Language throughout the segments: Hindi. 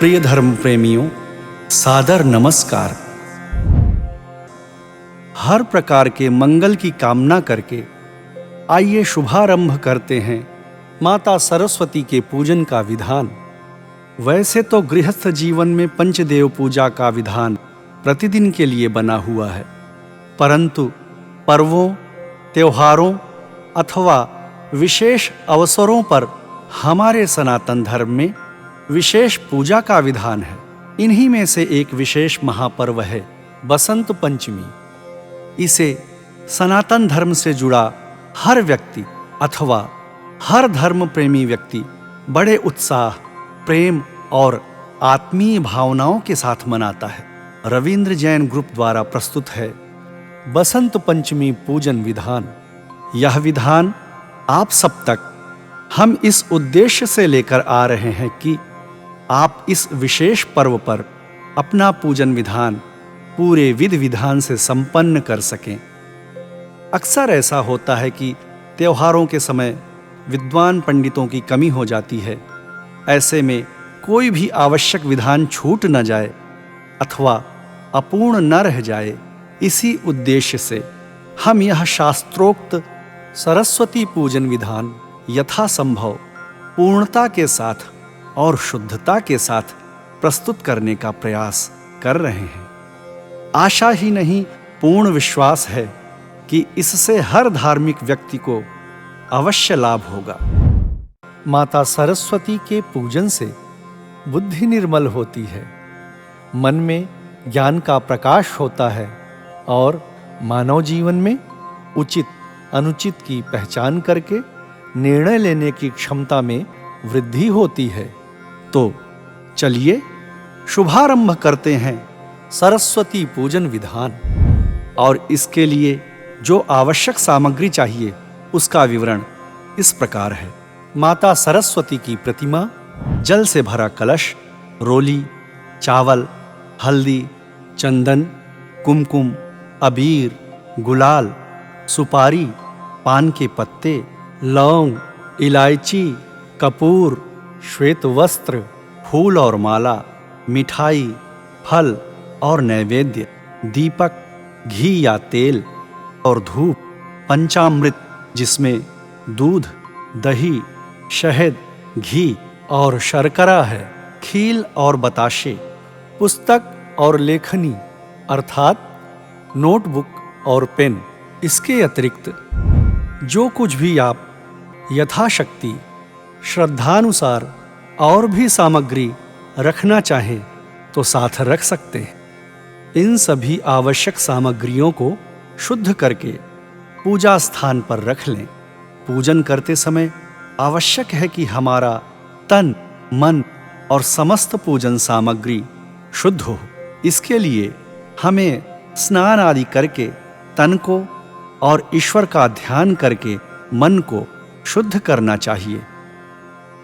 प्रिय धर्म प्रेमियों, सादर नमस्कार। हर प्रकार के मंगल की कामना करके आइए शुभारंभ करते हैं माता सरस्वती के पूजन का विधान। वैसे तो गृहस्थ जीवन में पंचदेव पूजा का विधान प्रतिदिन के लिए बना हुआ है, परंतु पर्वों, त्योहारों अथवा विशेष अवसरों पर हमारे सनातन धर्म में विशेष पूजा का विधान है। इन्हीं में से एक विशेष महापर्व है बसंत पंचमी। इसे सनातन धर्म से जुड़ा हर व्यक्ति अथवा हर धर्म प्रेमी व्यक्ति बड़े उत्साह, प्रेम और आत्मीय भावनाओं के साथ मनाता है। रविंद्र जैन ग्रुप द्वारा प्रस्तुत है बसंत पंचमी पूजन विधान। यह विधान आप सब तक हम इस उद्देश्य से लेकर आ रहे हैं कि आप इस विशेष पर्व पर अपना पूजन विधान पूरे विधि विधान से संपन्न कर सकें। अक्सर ऐसा होता है कि त्योहारों के समय विद्वान पंडितों की कमी हो जाती है। ऐसे में कोई भी आवश्यक विधान छूट न जाए अथवा अपूर्ण न रह जाए, इसी उद्देश्य से हम यह शास्त्रोक्त सरस्वती पूजन विधान यथासंभव पूर्णता के साथ और शुद्धता के साथ प्रस्तुत करने का प्रयास कर रहे हैं। आशा ही नहीं, पूर्ण विश्वास है कि इससे हर धार्मिक व्यक्ति को अवश्य लाभ होगा। माता सरस्वती के पूजन से बुद्धि निर्मल होती है, मन में ज्ञान का प्रकाश होता है और मानव जीवन में उचित अनुचित की पहचान करके निर्णय लेने की क्षमता में वृद्धि होती है। तो चलिए शुभारंभ करते हैं सरस्वती पूजन विधान। और इसके लिए जो आवश्यक सामग्री चाहिए उसका विवरण इस प्रकार है। माता सरस्वती की प्रतिमा, जल से भरा कलश, रोली, चावल, हल्दी, चंदन, कुमकुम, अबीर, गुलाल, सुपारी, पान के पत्ते, लौंग, इलायची, कपूर, श्वेत वस्त्र, फूल और माला, मिठाई, फल और नैवेद्य, दीपक, घी या तेल और धूप, पंचामृत जिसमें दूध, दही, शहद, घी और शर्करा है, खील और बताशे, पुस्तक और लेखनी अर्थात नोटबुक और पेन। इसके अतिरिक्त जो कुछ भी आप यथाशक्ति श्रद्धानुसार और भी सामग्री रखना चाहें तो साथ रख सकते हैं। इन सभी आवश्यक सामग्रियों को शुद्ध करके पूजा स्थान पर रख लें। पूजन करते समय आवश्यक है कि हमारा तन, मन और समस्त पूजन सामग्री शुद्ध हो। इसके लिए हमें स्नान आदि करके तन को और ईश्वर का ध्यान करके मन को शुद्ध करना चाहिए।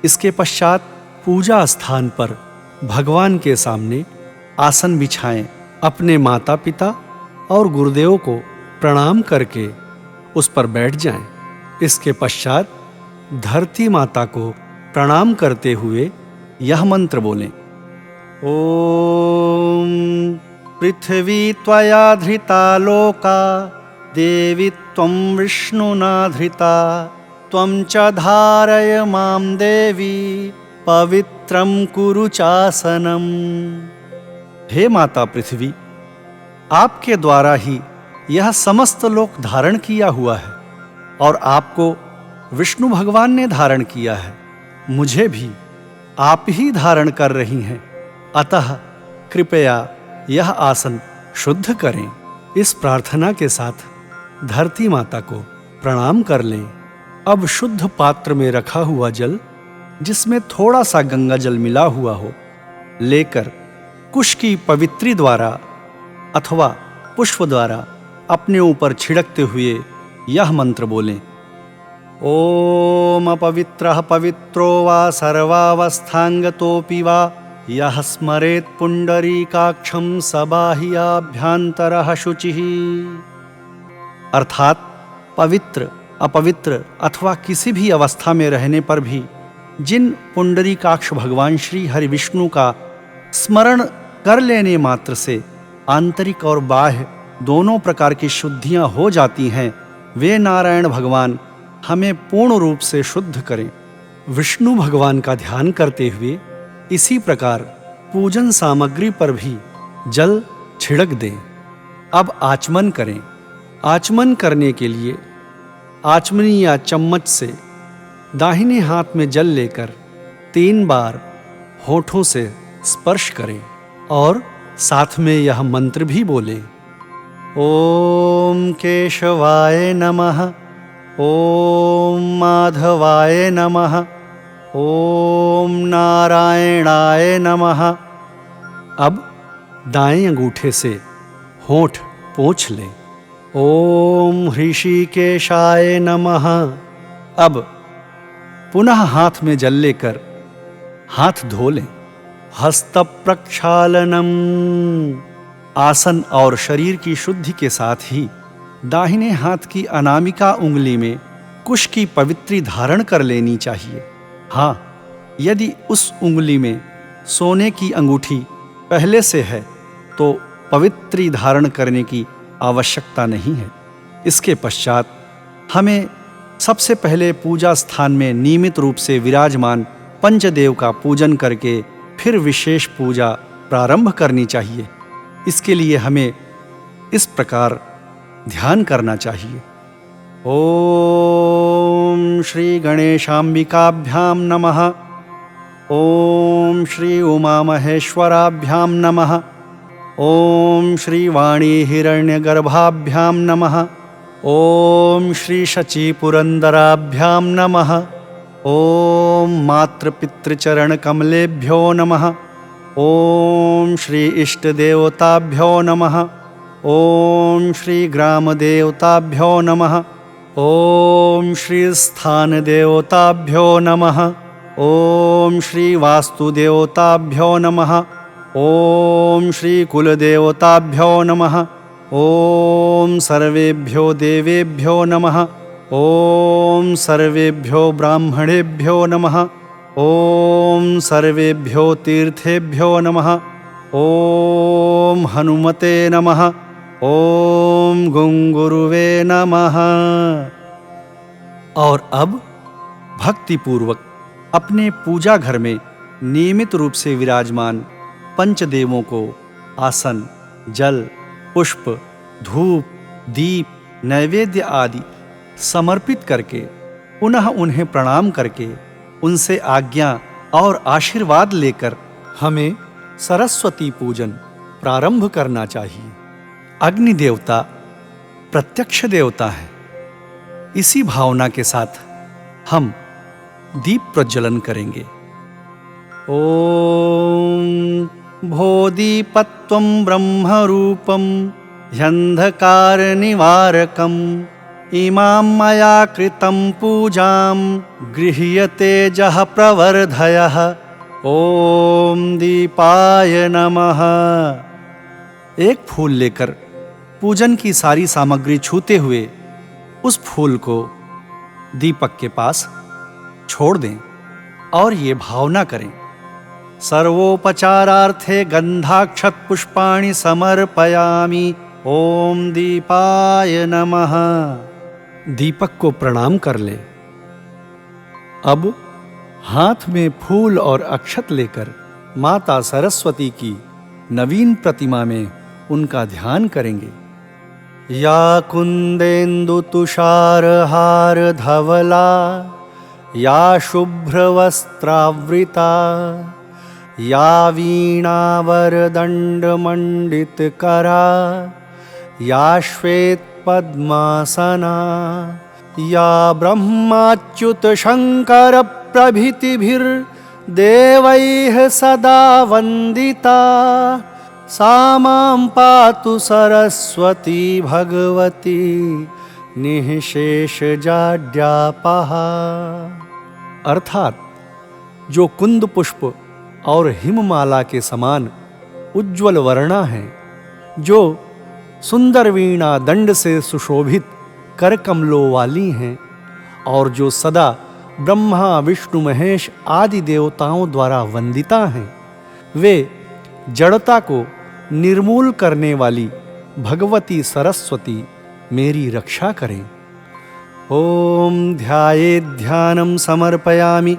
इसके पश्चात पूजा स्थान पर भगवान के सामने आसन बिछाएं। अपने माता पिता और गुरुदेव को प्रणाम करके उस पर बैठ जाएं। इसके पश्चात धरती माता को प्रणाम करते हुए यह मंत्र बोलें। ओम पृथ्वी त्वया धृता लोका, देवी त्वं विष्णुना धृता, त्वं च धारय मां देवी, पवित्रं कुरु चासनम। हे माता पृथ्वी, आपके द्वारा ही यह समस्त लोक धारण किया हुआ है और आपको विष्णु भगवान ने धारण किया है। मुझे भी आप ही धारण कर रही हैं, अतः कृपया यह आसन शुद्ध करें। इस प्रार्थना के साथ धरती माता को प्रणाम कर लें। अब शुद्ध पात्र में रखा हुआ जल, जिसमें थोड़ा सा गंगा जल मिला हुआ हो, लेकर कुश की पवित्री द्वारा अथवा पुष्प द्वारा अपने ऊपर छिड़कते हुए यह मंत्र बोलें। ओम अपवित्रः पवित्रो वा सर्वावस्थांगतोऽपि वा यः स्मरेत् पुंडरीकाक्षं स बाह्याभ्यंतरः शुचिः। अर्थात पवित्र, अपवित्र अथवा किसी भी अवस्था में रहने पर भी जिन पुंडरीकाक्ष भगवान श्री हरि विष्णु का स्मरण कर लेने मात्र से आंतरिक और बाह्य दोनों प्रकार की शुद्धियां हो जाती हैं। वे नारायण भगवान हमें पूर्ण रूप से शुद्ध करें। विष्णु भगवान का ध्यान करते हुए इसी प्रकार पूजन सामग्री पर भी जल छिड़क दें। अब आचमन करें। आचमन करने के लिए आचमनी या चम्मच से दाहिने हाथ में जल लेकर 3 बार होठों से स्पर्श करें और साथ में यह मंत्र भी बोलें। ओम केशवाय नमः, ओम माधवाय नमः, ओम नारायणाय नमः। अब दाएं अंगूठे से होंठ पोंछ लें। ओम ऋषिकेशाय नमः। अब पुनः हाथ में जल लेकर हाथ धो लें। हस्त प्रक्षालनम। आसन और शरीर की शुद्धि के साथ ही दाहिने हाथ की अनामिका उंगली में कुश की पवित्री धारण कर लेनी चाहिए। हाँ, यदि उस उंगली में सोने की अंगूठी पहले से है तो पवित्री धारण करने की आवश्यकता नहीं है। इसके पश्चात हमें सबसे पहले पूजा स्थान में नियमित रूप से विराजमान पंचदेव का पूजन करके फिर विशेष पूजा प्रारंभ करनी चाहिए। इसके लिए हमें इस प्रकार ध्यान करना चाहिए। ओम श्री गणेशांबिकाभ्याम नमः, ओम श्री उमा महेश्वराभ्याम नमः, ओम श्री वाणी हिरण्यगर्भाभ्याम नमः, ओम श्री शची पुरंदराभ्याम नमः, ओम मातृपितृचरण कमलेभ्यो नमः, ओम श्री इष्ट देवताभ्यो नमः, ओम श्री ग्राम देवताभ्यो नमः, ओम श्री स्थान देवताभ्यो नमः, ओम श्री वास्तु देवताभ्यो नमः, ओम श्री कुल देवताभ्यो नमः, ओम सर्वेभ्यो देवेभ्यो नमः, ओम सर्वेभ्यो ब्राह्मणेभ्यो नमः, ओम सर्वेभ्यो तीर्थेभ्यो नमः, ओम हनुमते नमः, ओम गुंगुरुवे नमः। और अब भक्तिपूर्वक अपने पूजा घर में नियमित रूप से विराजमान पंचदेवों को आसन, जल, पुष्प, धूप, दीप, नैवेद्य आदि समर्पित करके पुनः उन्हें प्रणाम करके उनसे आज्ञा और आशीर्वाद लेकर हमें सरस्वती पूजन प्रारंभ करना चाहिए। अग्नि देवता प्रत्यक्ष देवता है। इसी भावना के साथ हम दीप प्रज्वलन करेंगे। ओम भोदीपत्वं ब्रह्मरूपं ह्यंधकार निवारकं इमां मया कृतं पूजां गृह्यते जः प्रवर्धयः। ओम दीपाय नमः। एक फूल लेकर पूजन की सारी सामग्री छूते हुए उस फूल को दीपक के पास छोड़ दें और ये भावना करें, सर्वोपचारार्थे गंधाक्षत पुष्पाणि समर्पयामि। ओम दीपाय नमः। दीपक को प्रणाम कर ले। अब हाथ में फूल और अक्षत लेकर माता सरस्वती की नवीन प्रतिमा में उनका ध्यान करेंगे। या कुंदेन्दु तुषारहार धवला, या शुभ्रवस्त्रावृता, या वीणावरदण्डमण्डितकरा, या श्वेतपद्मासना, या ब्रह्माच्युत शंकर प्रभृतिभिर्देवैः सदा वन्दिता, सा मां पातु सरस्वती भगवती निःशेषजाड्यापहा। अर्थात जो कुंद पुष्प और हिममाला के समान उज्ज्वल वर्णा है, जो सुंदर वीणा दंड से सुशोभित कर कमलों वाली हैं और जो सदा ब्रह्मा विष्णु महेश आदि देवताओं द्वारा वंदिता हैं, वे जड़ता को निर्मूल करने वाली भगवती सरस्वती मेरी रक्षा करें। ओम ध्याये ध्यानम समर्पयामि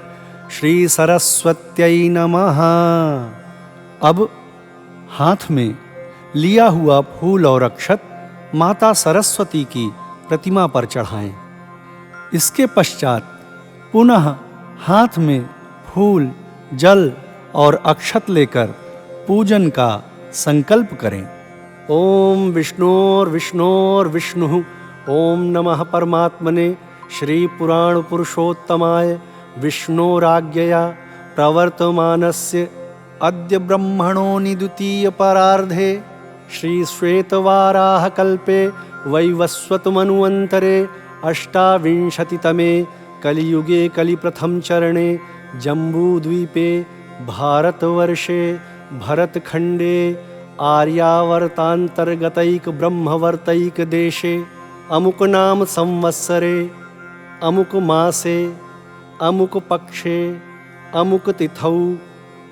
श्री सरस्वत्यै नमः। अब हाथ में लिया हुआ फूल और अक्षत माता सरस्वती की प्रतिमा पर चढ़ाएं। इसके पश्चात पुनः हाथ में फूल, जल और अक्षत लेकर पूजन का संकल्प करें। ओम विष्णोर्विष्णुः ओम नमः परमात्मने श्री पुराण पुरुषोत्तमाय विष्णोराज्ञया प्रवर्तमानस्य अद्य ब्रह्मणो द्वितीय परार्धे श्री श्वेतवाराह कल्पे वैवस्वतमन्वन्तरे अष्टाविंशतितमे कलियुगे कलिप्रथम चरणे जम्बूद्वीपे भारतवर्षे भरतखण्डे आर्यावर्तान्तर्गतैक ब्रह्मवर्तैक देशे अमुक नाम संवत्सरे अमुक मासे अमुक पक्षे अमुक तिथौ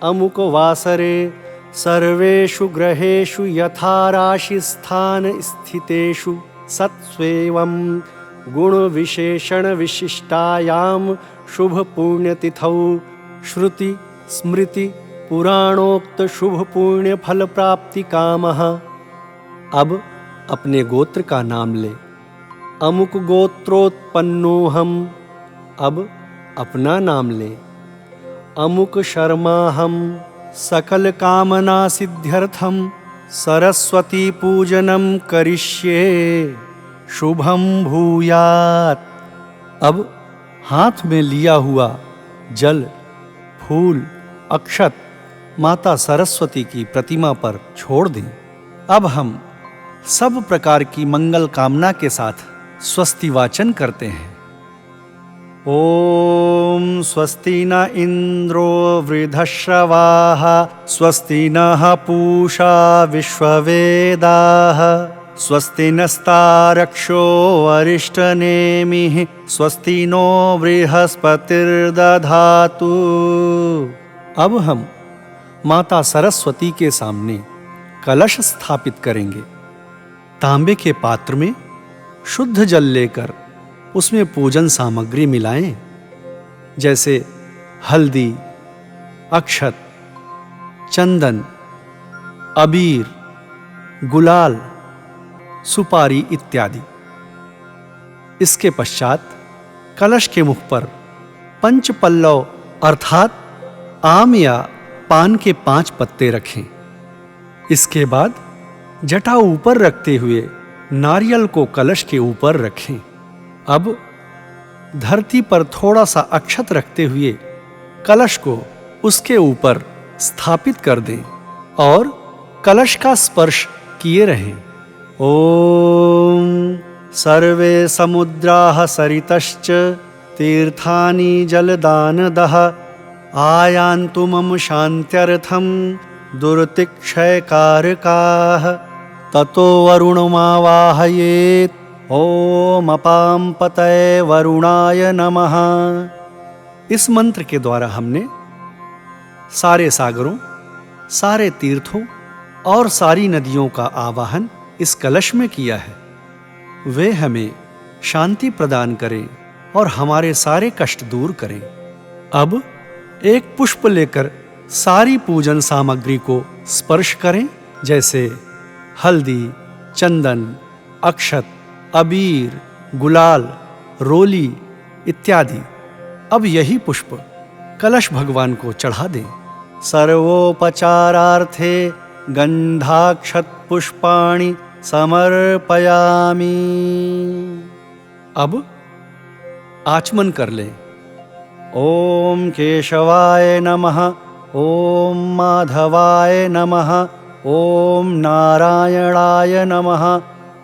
अमुक वासरे सर्वेषु ग्रहेषु यथा राशिस्थान स्थितेषु सत्स्वेवं गुण विशेषण विशिष्टायां शुभ पुण्यतिथौ श्रुति स्मृति पुराणोक्त शुभ पुण्य फल प्राप्ति कामः। अब अपने गोत्र का नाम ले। अमुक गोत्रोत्पन्नोहम। अब अपना नाम ले। अमुक शर्माहम। सकल कामना सिद्ध्यर्थम सरस्वती पूजनम करिष्ये शुभम भूयात्। अब हाथ में लिया हुआ जल, फूल, अक्षत माता सरस्वती की प्रतिमा पर छोड़ दें। अब हम सब प्रकार की मंगल कामना के साथ स्वस्ति वाचन करते हैं। ओम स्वस्ति न इंद्रो वृद्धश्रवाः स्वस्ति नः पूषा विश्ववेदाः स्वस्ति नस्तारक्षो अरिष्टनेमिः स्वस्ति नो बृहस्पतिर्दधातु। अब हम माता सरस्वती के सामने कलश स्थापित करेंगे। तांबे के पात्र में शुद्ध जल लेकर उसमें पूजन सामग्री मिलाएं, जैसे हल्दी, अक्षत, चंदन, अबीर, गुलाल, सुपारी इत्यादि। इसके पश्चात कलश के मुख पर पंचपल्लव अर्थात आम या पान के 5 पत्ते रखें। इसके बाद जटा ऊपर रखते हुए नारियल को कलश के ऊपर रखें। अब धरती पर थोड़ा सा अक्षत रखते हुए कलश को उसके ऊपर स्थापित कर दें और कलश का स्पर्श किए रहें। ओम सर्वे समुद्राः सरितश्च तीर्थानि जलदानदः आयान्तु मम शान्त्यर्थं दुर्तिक्षयकारकाः ततो वरुणमावाहयेत् ओम अपां पतये वरुणाय नमः। इस मंत्र के द्वारा हमने सारे सागरों, सारे तीर्थों और सारी नदियों का आवाहन इस कलश में किया है। वे हमें शांति प्रदान करें और हमारे सारे कष्ट दूर करें। अब एक पुष्प लेकर सारी पूजन सामग्री को स्पर्श करें, जैसे हल्दी, चंदन, अक्षत, अबीर, गुलाल, रोली इत्यादि। अब यही पुष्प कलश भगवान को चढ़ा दें। सर्वोपचारार्थे गंधाक्षत पुष्पाणि समर्पयामि। अब आचमन कर लें। ओम केशवाय नमः, ओम माधवाय नमः, ओम नारायणाय नमः,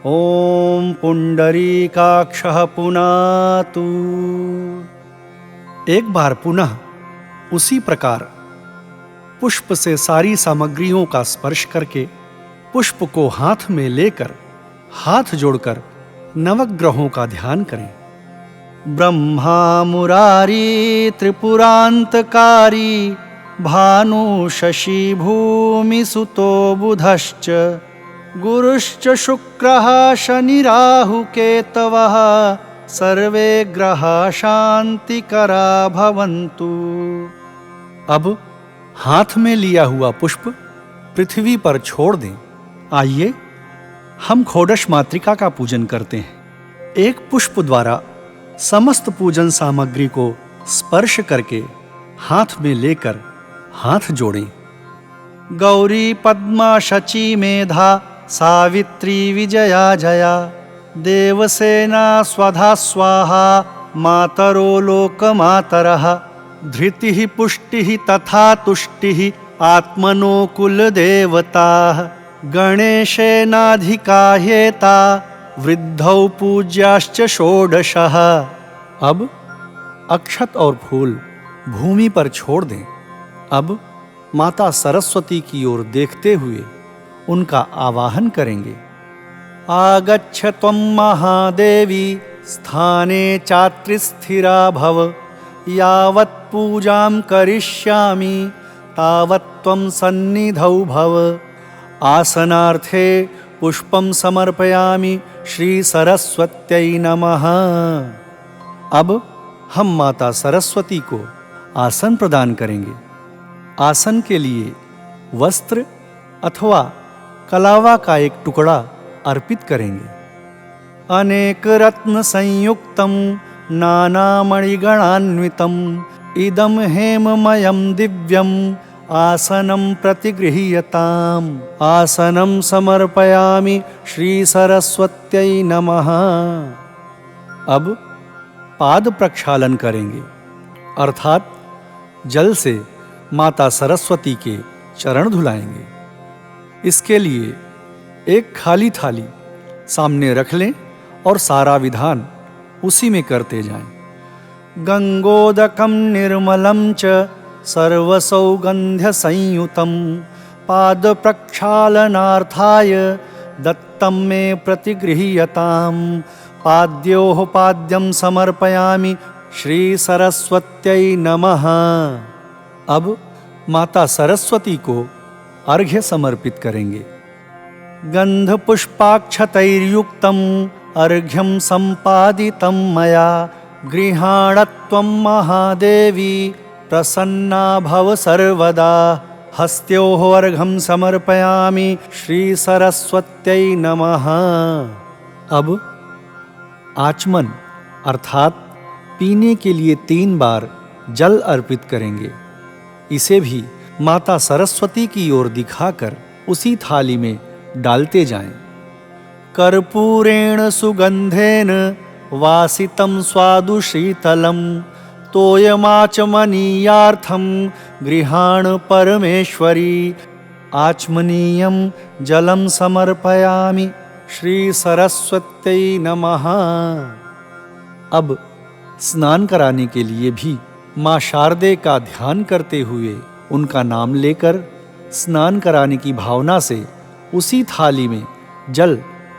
ओम पुंडरीकाक्षः पुनातु। एक बार पुनः उसी प्रकार पुष्प से सारी सामग्रियों का स्पर्श करके पुष्प को हाथ में लेकर हाथ जोड़कर नवग्रहों का ध्यान करें। ब्रह्मा मुरारी त्रिपुरांतकारी भानु शशि भूमि सुतो बुधश्च गुरुश्च शुक्रः शनि राहु केतवः सर्वे ग्रहा शांतिकरा भवन्तु। अब हाथ में लिया हुआ पुष्प पृथ्वी पर छोड़ दें। आइए हम षोडश मातृका का पूजन करते हैं। एक पुष्प द्वारा समस्त पूजन सामग्री को स्पर्श करके हाथ में लेकर हाथ जोड़ें। गौरी पद्मा शची मेधा सावित्री विजया जया देवसेना स्वधा स्वाहा मातरो लोकमातरः धृतिः पुष्टिः तथा तुष्टिः आत्मनो कुलदेवताः गणेशेनाधिकाह्येता वृद्धौ पूज्याश्च षोडशः। अब अक्षत और फूल भूमि पर छोड़ दें। अब माता सरस्वती की ओर देखते हुए उनका आवाहन करेंगे। आगच्छ त्वं महादेवी स्थाने चात्रिस्थिरा भव यावत् पूजां करिष्यामि तावत् त्वं सन्निधौ भव। आसनार्थे पुष्पं समर्पयामि श्री सरस्वत्यै नमः। अब हम माता सरस्वती को आसन प्रदान करेंगे। आसन के लिए वस्त्र अथवा कलावा का एक टुकड़ा अर्पित करेंगे। अनेक रत्न संयुक्तं नानामणिगणान्वितं इदं हेममयं दिव्यं आसनं प्रतिगृह्यताम्। आसनं समर्पयामि श्री सरस्वत्यै नमः। अब पाद प्रक्षालन करेंगे, अर्थात जल से माता सरस्वती के चरण धुलाएंगे। इसके लिए एक खाली थाली सामने रख लें और सारा विधान उसी में करते जाएं। गंगोदकं निर्मलं च सर्वसौगंध्य संयुतं पाद प्रक्षालनार्थाय दत्तं मे प्रतिगृह्यताम्। पाद्योः पाद्यं समर्पयामि श्री सरस्वत्यै नमः। अब माता सरस्वती को अर्घ्य समर्पित करेंगे। गंध पुष्पाक्षतैर्युक्तम् अर्घ्यं सम्पादितं मया गृहाण त्वं महादेवी प्रसन्ना भव सर्वदा। हस्त्योः अर्घ्यं समर्पयामि श्री सरस्वत्यै नमः। अब आचमन अर्थात पीने के लिए 3 बार जल अर्पित करेंगे। इसे भी माता सरस्वती की ओर दिखाकर उसी थाली में डालते जाएं। कर्पूरेण सुगंधेन वासितं स्वादु शीतलं तोयमाचमनीयार्थं गृहाण परमेश्वरी। आचमनीयं जलं समर्पयामि श्री सरस्वत्यै नमः। अब स्नान कराने के लिए भी माँ शारदे का ध्यान करते हुए उनका नाम लेकर स्नान कराने की भावना से उसी थाली में जल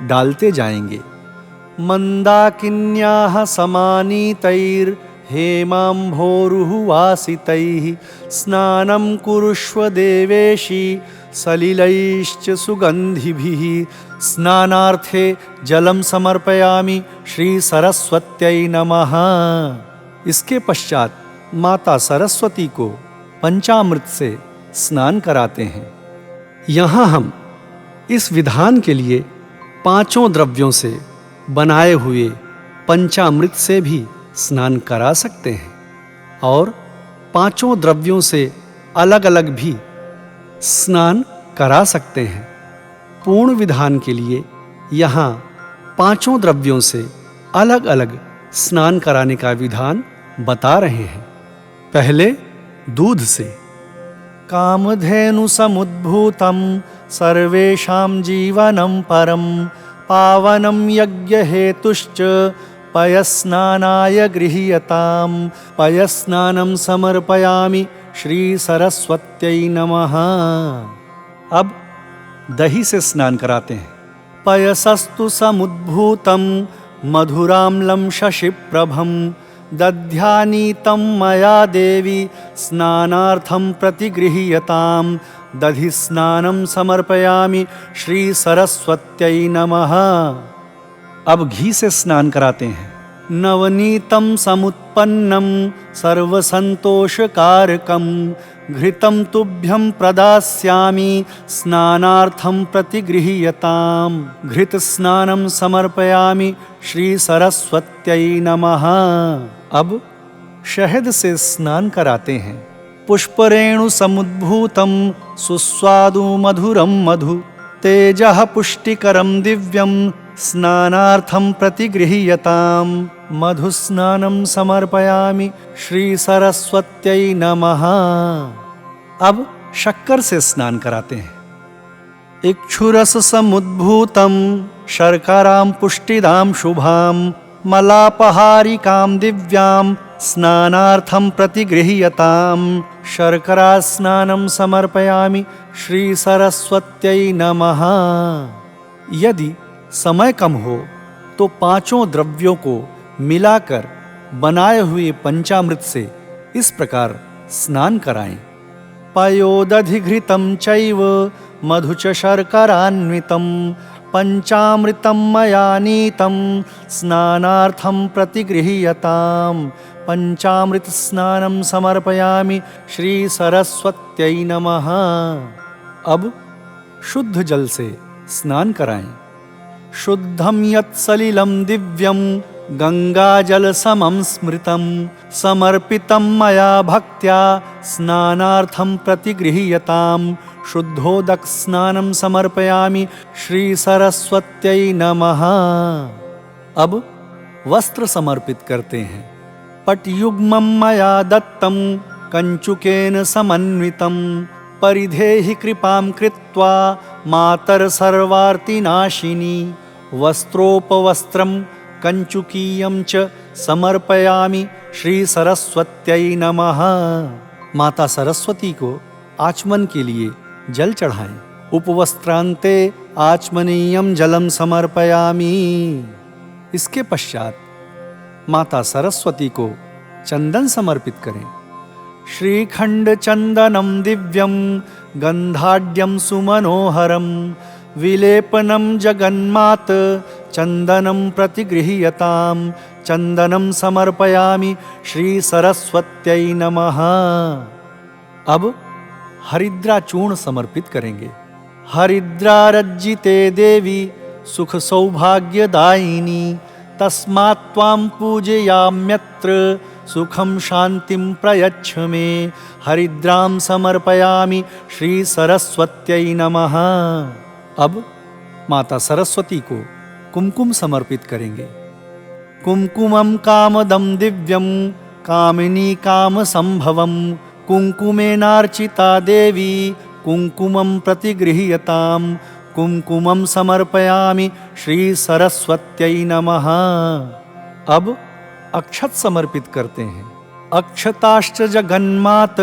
डालते जाएंगे। मंदाकिन्याः समानीतैर् हेमाम्भोरुः वासितैः स्नानं कुरुष्व देवेशी सलिलैश्च सुगंधिभिः। स्नानार्थे जलम समर्पयामि श्री सरस्वत्यै नमः। इसके पश्चात माता सरस्वती को पंचामृत से स्नान कराते हैं। यहाँ हम इस विधान के लिए 5 द्रव्यों से बनाए हुए पंचामृत से भी स्नान करा सकते हैं और 5 द्रव्यों से अलग अलग भी स्नान करा सकते हैं। पूर्ण विधान के लिए यहाँ 5 द्रव्यों से अलग अलग स्नान कराने का विधान बता रहे हैं। पहले दूध से। कामधेनु समुद्भूतं सर्वेषां जीवनं परं पावनं यज्ञहेतुश्च पयस्नानाय गृह्यताम्। पयस्नानं समर्पयामि श्री सरस्वत्यै नमः। अब दही से स्नान कराते हैं। पयसस्तु समुद्भूतं मधुराम्लं शशिप्रभं दध्यानीतं मया देवी स्नानार्थं प्रतिगृह्यतां दधि स्नानं समर्पयामि श्री सरस्वत्यै नमः। अब घी से स्नान कराते हैं। नवनीतं समुत्पन्नं सर्वसन्तोषकारकं घृतं तुभ्यं प्रदास्यामि स्नानार्थं प्रतिगृह्यतां घृत स्नानं समर्पयामि श्री सरस्वत्यै नमः। अब शहद से स्नान कराते हैं। पुष्परेणु समुद्भूतं सुस्वादु मधुरं मधु तेजः पुष्टिकरं दिव्यं स्नानार्थं प्रतिगृह्यतां मधुस्नानं समर्पयामि श्री सरस्वत्यै नमः। अब शक्कर से स्नान कराते हैं। इक्षुरस समुद्भूतं शर्करां पुष्टिदां शुभां मलापहारिकां दिव्यां स्नानार्थं प्रतिगृह्यतां शर्करा स्नानं समर्पयामि श्री सरस्वत्यै नमः। यदि समय कम हो तो पांचों द्रव्यों को मिलाकर बनाए हुए पंचामृत से इस प्रकार स्नान कराएं। पयोदधिघृतं चैव मधु च शर्करान्वितं पंचामृतं मया नीतं स्नानार्थं प्रतिगृह्यतां पंचामृत स्नानं समर्पयामि श्री सरस्वत्यै नमः। अब शुद्ध जल से स्नान कराएं। शुद्धं यत् सलिलं दिव्यं गंगाजल समं स्मृतं समर्पितं मया भक्त्या स्नानार्थं प्रतिगृह्यतां शुद्धोदक स्नानं समर्पयामि श्री सरस्वत्यै नमः। अब वस्त्र समर्पित करते हैं। पटयुग्मं मया दत्तं कंचुकेन समन्वितं परिधेहि कृपां कृत्वा मातर सर्वार्तिनाशिनी वस्त्रोपवस्त्रं कंचुकीयं च समर्पयामि श्री सरस्वत्यै नमः। माता सरस्वती को आचमन के लिए जल चढ़ाएं। उपवस्त्रांते आचमनीयं जलम समर्पयामि। इसके पश्चात माता सरस्वती को चंदन समर्पित करें। श्रीखंड चंदनम दिव्यम गंधाढ्यम सुमनोहरम विलेपनम जगन्मात चंदनम प्रतिगृह्यतां चंदनम समर्पयामि श्री सरस्वत्यै नमः। अब हरिद्रा चूर्ण समर्पित करेंगे। हरिद्रारज्जिते देवी सुख सौभाग्यदायिनी तस्मात् त्वां पूजयाम्यत्र सुखं शांतिं प्रयच्छ मे हरिद्रां समर्पयामि श्री सरस्वत्यै नमः। अब माता सरस्वती को कुमकुम समर्पित करेंगे। कुमकुमं कामदं दिव्यं कामिनी काम संभवं कुंकुमेनार्चिता देवी कुंकुमं प्रतिगृह्यतां कुमकुमं समर्पयामि श्री सरस्वत्यै नमः। अब अक्षत समर्पित करते हैं। अक्षताश्च जगन्मात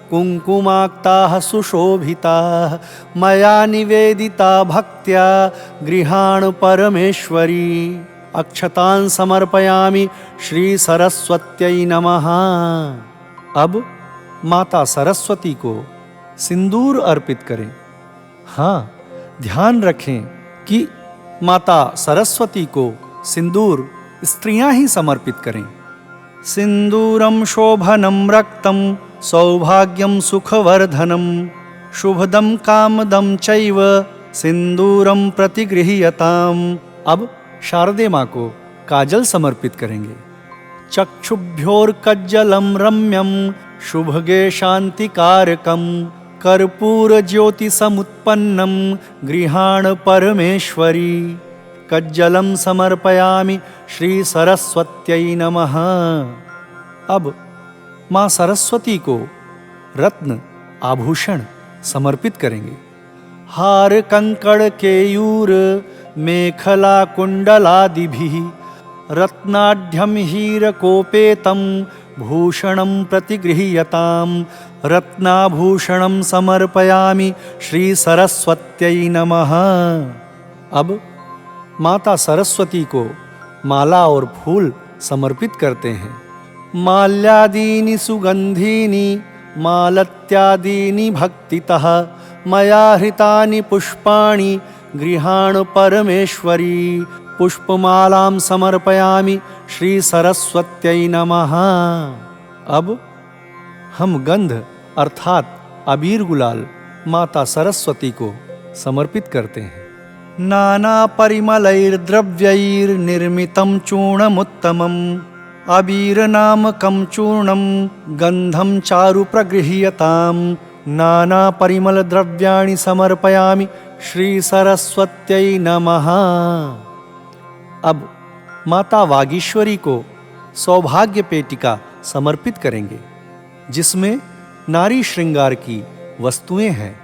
कुंकुमाक्ताः सुशोभिताः मया निवेदिता भक्त्या गृहाण परमेश्वरी अक्षतान् समर्पयामि श्री सरस्वत्यै नमः। अब माता सरस्वती को सिंदूर अर्पित करें। हाँ, ध्यान रखें कि माता सरस्वती को सिंदूर स्त्रियां ही समर्पित करें। सिंदूरम शोभनम रक्तम सौभाग्यम सुखवर्धनम शुभदम कामदम चैव सिंदूरम प्रतिगृह्यताम। अब शारदे माँ को काजल समर्पित करेंगे। चक्षुभ्योर्कज्जलम रम्यम शुभगे शांतिकारकम कर्पूर ज्योति समुत्पन्नम गृहाण परमेश्वरी कज्जलम समर्पयामि श्री सरस्वत्यै नमः। अब माँ सरस्वती को रत्न आभूषण समर्पित करेंगे। हार कंकड़ केयूर मेखला कुंडलादिभिः रत्नाढ्यं हीरकोपेतं भूषणं प्रतिगृह्यतां रत्नाभूषणं समर्पयामि श्री सरस्वत्यै नमः। अब माता सरस्वती को माला और फूल समर्पित करते हैं। माल्यादीनि सुगंधीनि मालत्यादीनि भक्तितः मया हृतानि पुष्पाणि गृहाण परमेश्वरी। पुष्पमालां समर्पयामि श्री सरस्वत्यै नमः। अब हम गंध अर्थात अबीर गुलाल माता सरस्वती को समर्पित करते हैं। नाना परिमलैर्द्रव्यैर्निर्मितं चूर्णमुत्तमम् अबीर नामकं चूर्णं गंधं चारु प्रगृह्यताम्। नाना परिमल द्रव्याणि समर्पयामि श्री सरस्वत्यै नमः। अब माता वागीश्वरी को सौभाग्य पेटिका समर्पित करेंगे, जिसमें नारी श्रृंगार की वस्तुएं हैं।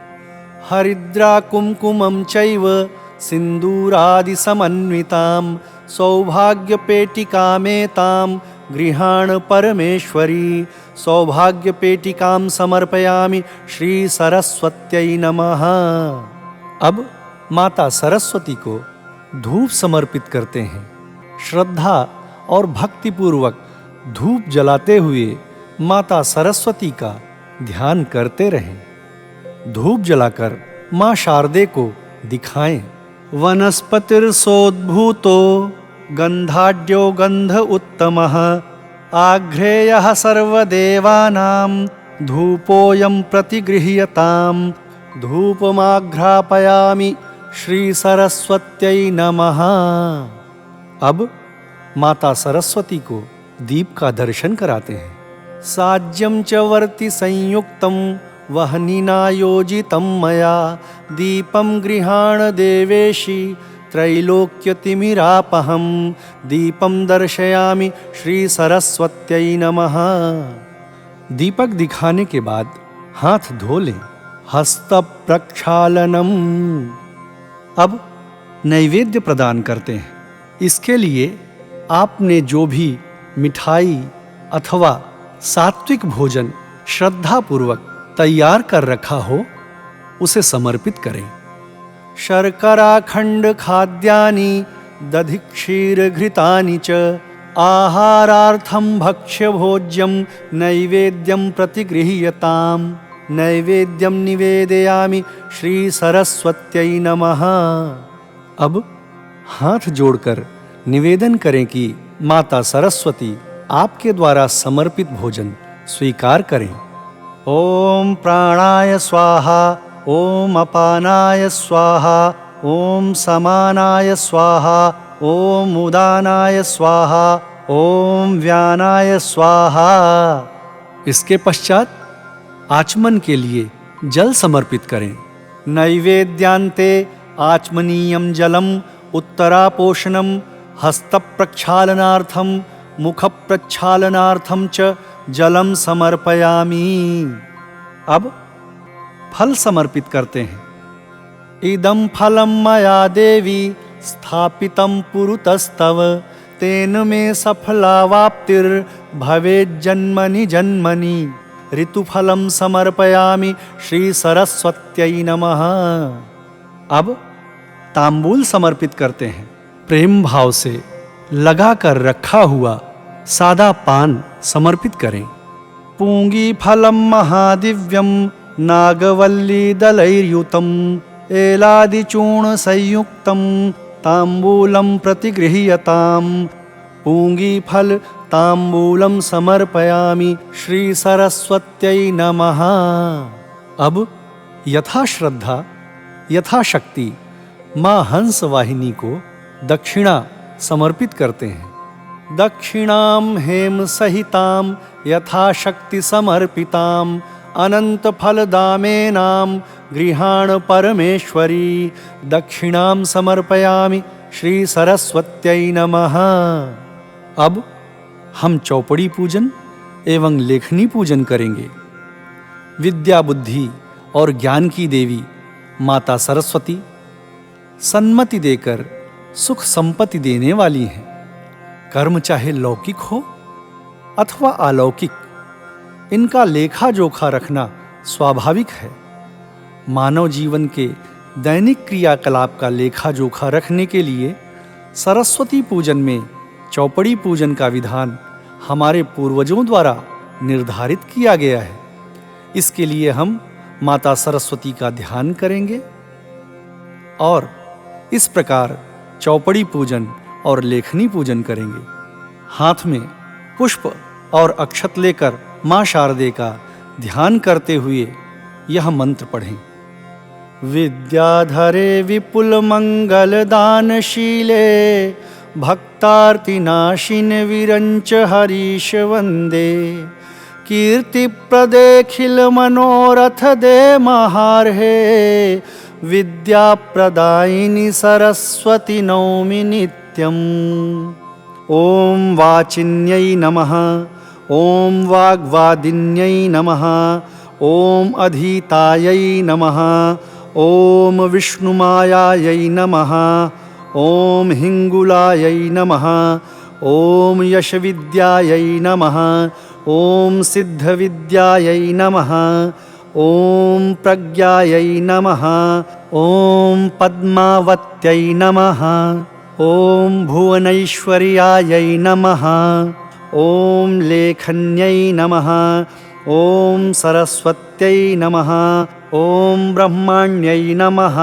हरिद्रा कुमकुमं चैव सिंदूरादि समन्वितां सौभाग्य पेटिकामेतां गृहाण परमेश्वरी। सौभाग्य पेटिकां समर्पयामि श्री सरस्वत्यै नमः। अब माता सरस्वती को धूप समर्पित करते हैं। श्रद्धा और भक्ति पूर्वक धूप जलाते हुए माता सरस्वती का ध्यान करते रहें। धूप जलाकर मां शारदे को दिखाएं। वनस्पतिर्सोद्भूतो गंधाढ्यो गंध उत्तमः आघ्रेयः सर्वदेवानां धूपोऽयं प्रतिगृह्यताम्। धूपमाघ्रापयामि श्री सरस्वत्यै नमः। अब माता सरस्वती को दीप का दर्शन कराते हैं। साज्यं च वर्ति संयुक्तं वह्निना योजितं मया दीपं गृहाण देवेशी त्रैलोक्यतिमिरापहं। दीपं दर्शयामि श्री सरस्वत्यै नमः। दीपक दिखाने के बाद हाथ धो लें। हस्त प्रक्षालनम। अब नैवेद्य प्रदान करते हैं। इसके लिए आपने जो भी मिठाई अथवा सात्विक भोजन श्रद्धापूर्वक तैयार कर रखा हो उसे समर्पित करें। शर्करा खंड खाद्यानि दधि क्षीर घृतानि च आहारार्थं भक्ष्य भोज्यं नैवेद्यं प्रतिगृह्यताम्। नैवेद्यं निवेदयामि श्री सरस्वत्यै नमः। अब हाथ जोड़कर निवेदन करें कि माता सरस्वती आपके द्वारा समर्पित भोजन स्वीकार करें। ओम प्राणाय स्वाहा ओम अपानाय स्वाहा ओम समानाय स्वाहा ओम उदानाय स्वाहा ओम व्यानाय स्वाहा। इसके पश्चात आचमन के लिए जल समर्पित करें। नैवेद्यांते आचमनीयं जलम उत्तरापोषणम हस्त प्रक्षालनार्थम मुख प्रक्षालनार्थम च जलम समर्पयामि। अब फल समर्पित करते हैं। इदं फलं मया देवी स्थापितं पुरुतस्तव तेन मे सफलावाप्तिर्भवेज्जन्मनि जन्मनि। ऋतुफलं समर्पयामि श्री सरस्वत्यै नमः। अब तांबूल समर्पित करते हैं। प्रेम भाव से लगाकर रखा हुआ सादा पान समर्पित करें। पूंगी फलं महादिव्यं नागवल्ली दलैर्युतम् एलादिचूर्ण संयुक्तं तांबूलं प्रतिगृह्यताम्। पूंगी फल तांबूलं समर्पयामि श्री सरस्वत्यै नमः। अब यथा श्रद्धा यथाशक्ति मां हंस वाहिनी को दक्षिणा समर्पित करते हैं। दक्षिणां हेम सहितां यथाशक्ति समर्पितां अनंत फलदामेनां गृहाण परमेश्वरी। दक्षिणां समर्पयामि श्री सरस्वत्यै नमः। अब हम चौपड़ी पूजन एवं लेखनी पूजन करेंगे। विद्या बुद्धि और ज्ञान की देवी माता सरस्वती सन्मति देकर सुख संपत्ति देने वाली हैं। कर्म चाहे लौकिक हो अथवा अलौकिक, इनका लेखा जोखा रखना स्वाभाविक है। मानव जीवन के दैनिक क्रियाकलाप का लेखा जोखा रखने के लिए सरस्वती पूजन में चौपड़ी पूजन का विधान हमारे पूर्वजों द्वारा निर्धारित किया गया है। इसके लिए हम माता सरस्वती का ध्यान करेंगे और इस प्रकार चौपड़ी पूजन और लेखनी पूजन करेंगे। हाथ में पुष्प और अक्षत लेकर मां शारदे का ध्यान करते हुए यह मंत्र पढ़ें। विद्याधरे विपुल मंगल दानशीले भक्तार्तिनाशिन विरंच हरीश वंदे कीर्तिप्रदेखिल मनोरथ दे महार्हे विद्याप्रदायिनी सरस्वती नौमि नित्यम्। ओम वाचिन्यै नमः, ओम वाग्वादिन्यै नमः, ओम अधीतायै नमः, ओम विष्णुमायायै नमः, ओम हिंगुलायै नमः, ओम यशविद्यायै नमः, ओम सिद्धविद्यायै नमः, ओम प्रज्ञायै नमः, ओम पद्मावत्यै नमः, ओम भुवनैश्वर्यायै नमः, ओम लेखन्यै नमः, ओम सरस्वत्यै नमः, ओम ब्रह्मण्यै नमः,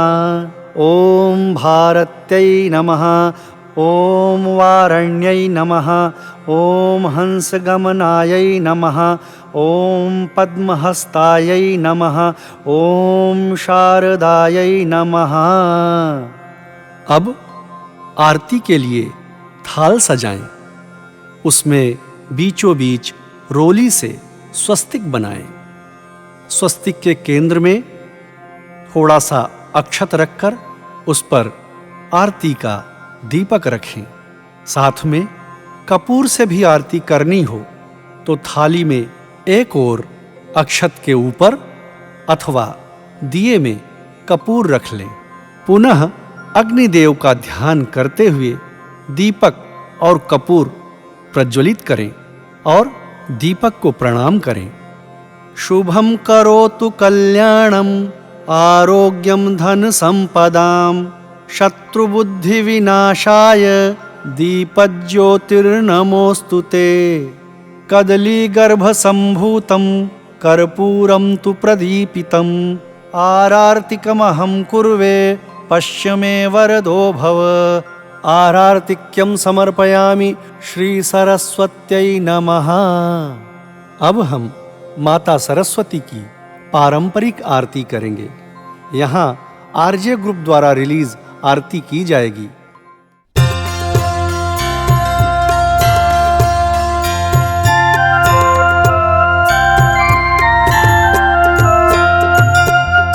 ओम भारत्यै नमः, ओम वारण्यै नमः, ओम हंसगमनायै नमः, ओम पद्महस्तायै नमः, ओम शारदायै नमः। अब आरती के लिए थाल सजाएं। उसमें बीचों बीच रोली से स्वस्तिक बनाएं। स्वस्तिक के केंद्र में थोड़ा सा अक्षत रखकर उस पर आरती का दीपक रखें। साथ में कपूर से भी आरती करनी हो तो थाली में एक ओर अक्षत के ऊपर अथवा दिए में कपूर रख लें। पुनः अग्निदेव का ध्यान करते हुए दीपक और कपूर प्रज्वलित करें और दीपक को प्रणाम करें। शुभम करोतु कल्याणम आरोग्यम धन संपदाम शत्रुबुद्धि विनाशाय दीपज्योतिर्नमोस्तुते। कदली गर्भ संभूतम कर्पूरम तु प्रदीपितम आरार्तिकमहं कुर्वे पश्य मे वरदो भव। आरार्तिक्यम समर्पयामि श्री सरस्वत्यै नमः। अब हम माता सरस्वती की पारंपरिक आरती करेंगे। यहाँ आरजे ग्रुप द्वारा रिलीज आरती की जाएगी।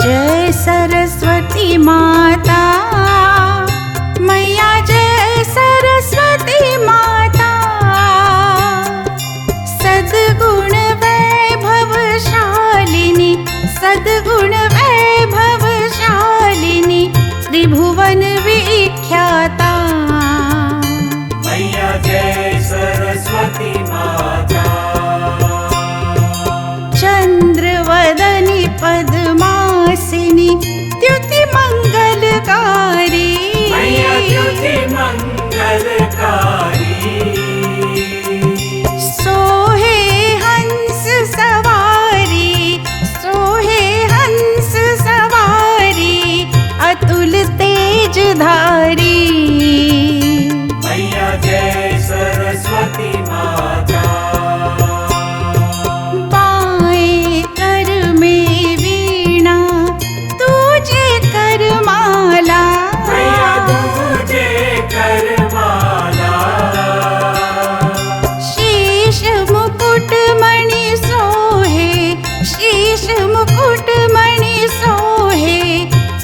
जय सरस्वती माता मैया, जय सरस्वती माता। सद्गुण वैभवशालिनी, सद्गुण वैभवशालिनी, त्रिभुवन विख्याता। मैया जय सरस्वती माता। चंद्रवदनी पद्मासिनी, द्युति मंगलकारी। मैया द्युति मंगलकारी। सोहे हंस सवारी, सोहे हंस सवारी, अतुल तेजधारी। मैया जय सरस्वती माता। बाएं कर में वीणा, तुझे कर माला। मैया तुझे करमाला। शीश मुकुट मणि सोहे, शीश मुकुट मणि सोहे,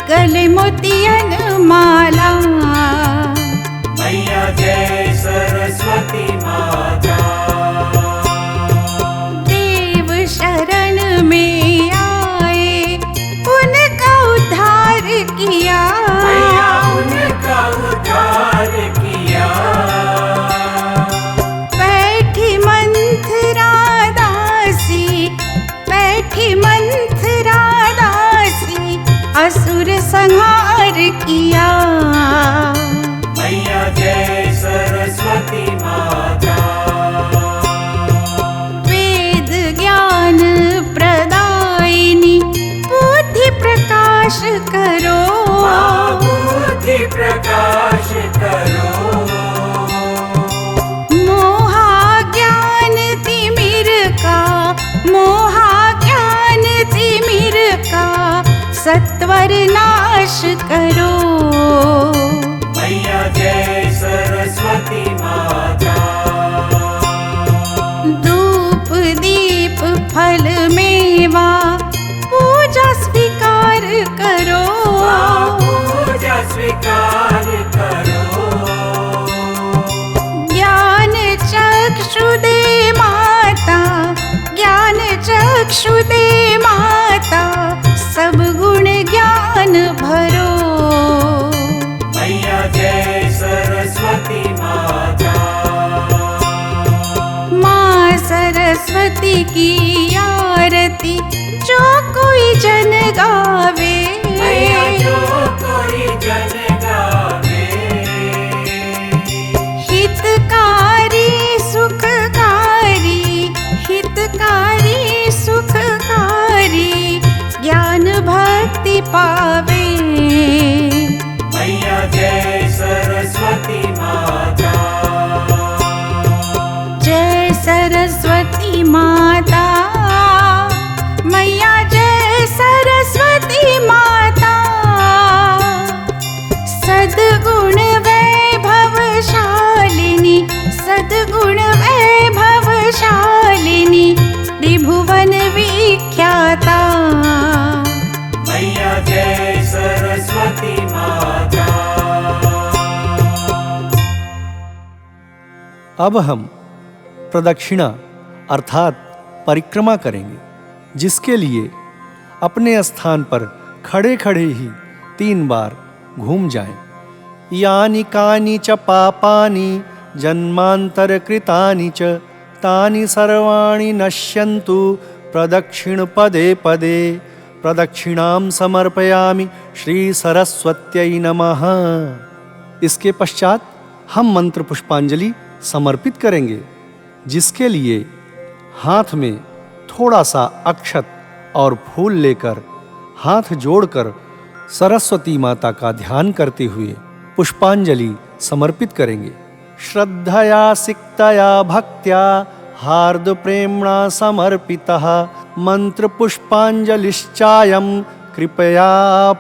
गले मोतियन माला। मैया जय सरस्वती माता। देव शरण में आए, उनका उद्धार किया। मैया उनका उद्धार किया। बैठी मंथरा दासी, बैठी मंथरा दासी, असुर संहार किया। मैया जय सरस्वती माता। प्रकाश करो। मोहा ज्ञान तिमिर का, मोहा ज्ञान तिमिर का सत्वर नाश करो। मैया जय सरस्वती माता। धूप दीप फल मेवा पूजा स्वीकार करो। पूजा स्वीकार करो। ज्ञान चक्षु दे माता, ज्ञान चक्षु दे माता, सब गुण ज्ञान भरो। मैया जय सरस्वती माता। माँ सरस्वती की आरती जो कोई जन गावे। मैया जो कोई जन गावे। हितकारी सुखकारी, हितकारी सुखकारी ज्ञान भक्ति पावे। मैया जय सरस्वती माता। जय सरस्वती माता, मैया जय सरस्वती माता। सद्गुण वैभवशालिनी, सद्गुण वैभवशालिनी त्रिभुवन विख्याता। मैया जय सरस्वती माता। अब हम प्रदक्षिणा अर्थात परिक्रमा करेंगे, जिसके लिए अपने स्थान पर खड़े खड़े ही 3 बार घूम जाएं। यानि कानि च पापानि जन्मांतर कृतानि च तानि सर्वाणि नश्यन्तु प्रदक्षिण पदे पदे। प्रदक्षिणां समर्पयामि श्री सरस्वत्यै नमः। इसके पश्चात हम मंत्र पुष्पांजलि समर्पित करेंगे, जिसके लिए हाथ में थोड़ा सा अक्षत और फूल लेकर हाथ जोड़कर सरस्वती माता का ध्यान करते हुए पुष्पांजलि समर्पित करेंगे। श्रद्धया सिक्तया भक्त्या हार्द प्रेम्णा समर्पितः मंत्र पुष्पांजलिश्चायं कृपया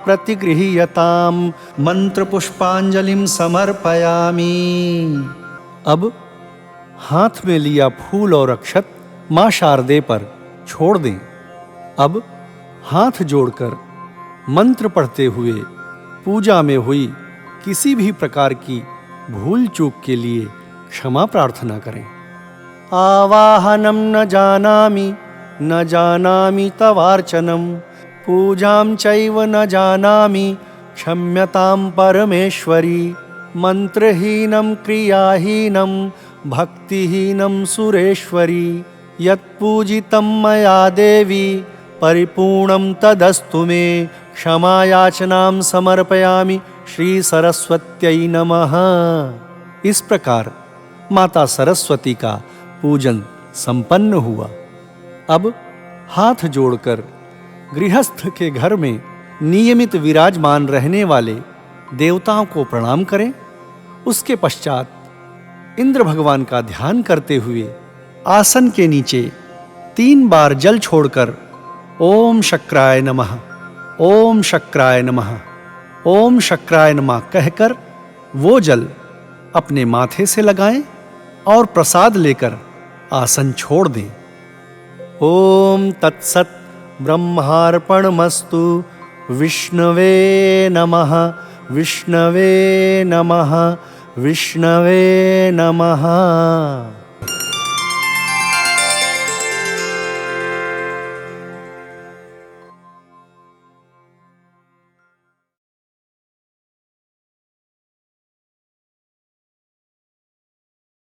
प्रतिगृह्यताम्। मंत्र पुष्पांजलिं समर्पयामि। अब हाथ में लिया फूल और अक्षत मां शारदे पर छोड़ दें। अब हाथ जोड़कर मंत्र पढ़ते हुए पूजा में हुई किसी भी प्रकार की भूल चूक के लिए क्षमा प्रार्थना करें। आवाहनम न जानामि तवार्चनम पूजां चैव न जानामि क्षम्यतां परमेश्वरी। मंत्रहीनं क्रियाहीनं भक्तिहीनं सुरेश्वरी। यत्पूजितं मया देवी परिपूर्णं तदस्तु मे। क्षमायाचनां समर्पयामि श्री सरस्वत्यै नमः। इस प्रकार माता सरस्वती का पूजन संपन्न हुआ। अब हाथ जोड़कर गृहस्थ के घर में नियमित विराजमान रहने वाले देवताओं को प्रणाम करें। उसके पश्चात इंद्र भगवान का ध्यान करते हुए आसन के नीचे 3 बार जल छोड़कर ओम शक्राय नमः, ओम शक्राय नमः, ओम शक्राय नमः कहकर वो जल अपने माथे से लगाएं और प्रसाद लेकर आसन छोड़ दें। ओम तत्सत ब्रह्मार्पणमस्तु। विष्णवे नमः, विष्णवे नमः, विष्णवे नमः।